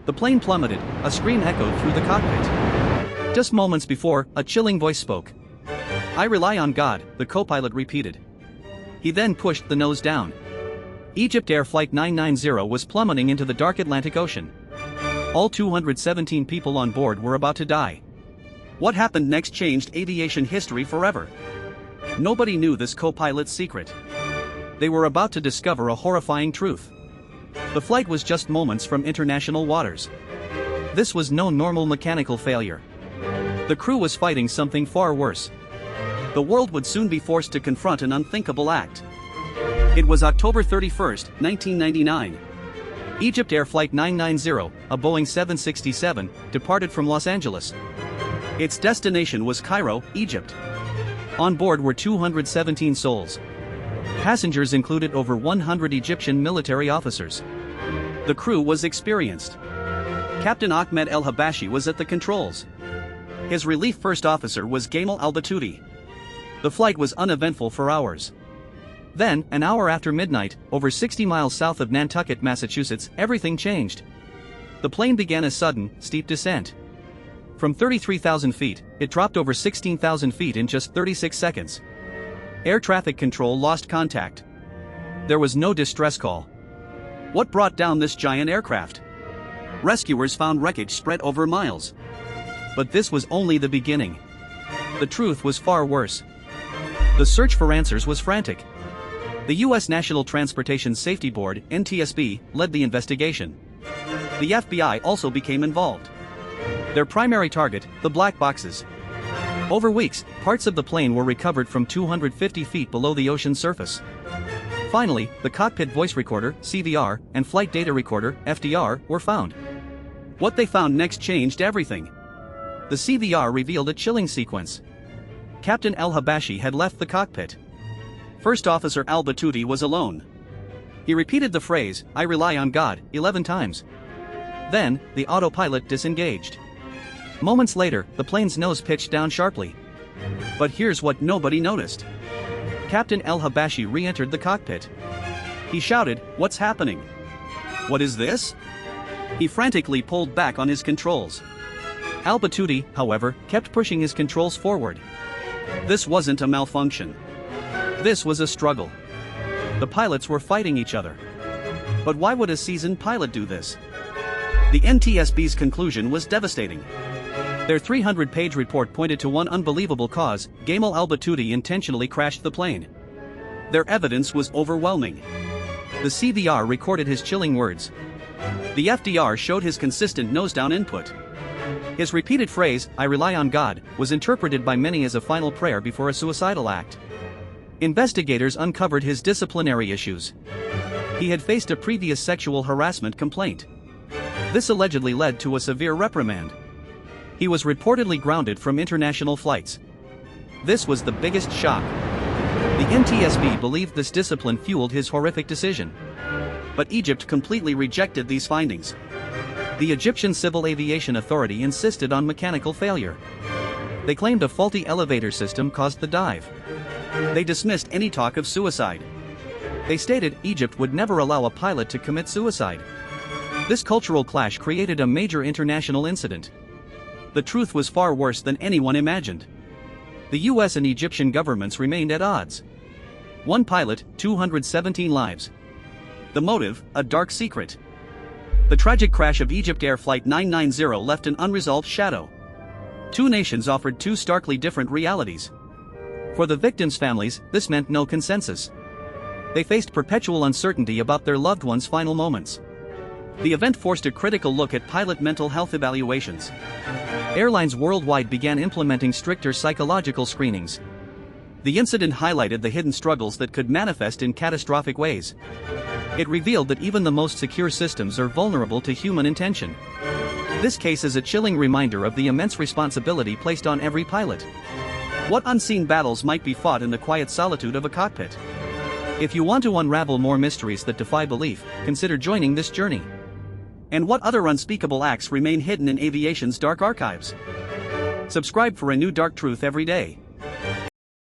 The plane plummeted, a scream echoed through the cockpit. Just moments before, a chilling voice spoke. "I rely on God," the co-pilot repeated. He then pushed the nose down. EgyptAir Flight 990 was plummeting into the dark Atlantic Ocean. All 217 people on board were about to die. What happened next changed aviation history forever. Nobody knew this co-pilot's secret. They were about to discover a horrifying truth. The flight was just moments from international waters. This was no normal mechanical failure. The crew was fighting something far worse. The world would soon be forced to confront an unthinkable act. It was October 31, 1999. EgyptAir Flight 990, a Boeing 767, departed from Los Angeles. Its destination was Cairo, Egypt. On board were 217 souls. Passengers included over 100 Egyptian military officers. The crew was experienced. Captain Ahmed El-Habashi was at the controls. His relief first officer was Gamil Al-Batouty. The flight was uneventful for hours. Then, an hour after midnight, over 60 miles south of Nantucket, Massachusetts, everything changed. The plane began a sudden, steep descent. From 33,000 feet, it dropped over 16,000 feet in just 36 seconds. Air traffic control lost contact. There was no distress call. What brought down this giant aircraft? Rescuers found wreckage spread over miles. But this was only the beginning. The truth was far worse. The search for answers was frantic. The US National Transportation Safety Board, NTSB, led the investigation. The FBI also became involved. Their primary target, the black boxes. Over weeks, parts of the plane were recovered from 250 feet below the ocean's surface. Finally, the cockpit voice recorder, CVR, and flight data recorder, FDR, were found. What they found next changed everything. The CVR revealed a chilling sequence. Captain El-Habashi had left the cockpit. First Officer Al-Batouty was alone. He repeated the phrase, "I rely on God," 11 times. Then, the autopilot disengaged. Moments later, the plane's nose pitched down sharply. But here's what nobody noticed. Captain El-Habashi re-entered the cockpit. He shouted, "What's happening? What is this?" He frantically pulled back on his controls. Al-Batouty, however, kept pushing his controls forward. This wasn't a malfunction. This was a struggle. The pilots were fighting each other. But why would a seasoned pilot do this? The NTSB's conclusion was devastating. Their 300-page report pointed to one unbelievable cause: Gamil Al-Batouty intentionally crashed the plane. Their evidence was overwhelming. The CVR recorded his chilling words. The FDR showed his consistent nose-down input. His repeated phrase, "I rely on God," was interpreted by many as a final prayer before a suicidal act. Investigators uncovered his disciplinary issues. He had faced a previous sexual harassment complaint. This allegedly led to a severe reprimand. He was reportedly grounded from international flights. This was the biggest shock. The NTSB believed this discipline fueled his horrific decision. But Egypt completely rejected these findings. The Egyptian Civil Aviation Authority insisted on mechanical failure. They claimed a faulty elevator system caused the dive. They dismissed any talk of suicide. They stated Egypt would never allow a pilot to commit suicide. This cultural clash created a major international incident. The truth was far worse than anyone imagined. The US and Egyptian governments remained at odds. One pilot, 217 lives. The motive, a dark secret. The tragic crash of EgyptAir Flight 990 left an unresolved shadow. Two nations offered two starkly different realities. For the victims' families, this meant no consensus. They faced perpetual uncertainty about their loved ones' final moments. The event forced a critical look at pilot mental health evaluations. Airlines worldwide began implementing stricter psychological screenings. The incident highlighted the hidden struggles that could manifest in catastrophic ways. It revealed that even the most secure systems are vulnerable to human intention. This case is a chilling reminder of the immense responsibility placed on every pilot. What unseen battles might be fought in the quiet solitude of a cockpit? If you want to unravel more mysteries that defy belief, consider joining this journey. And what other unspeakable acts remain hidden in aviation's dark archives? Subscribe for a new dark truth every day.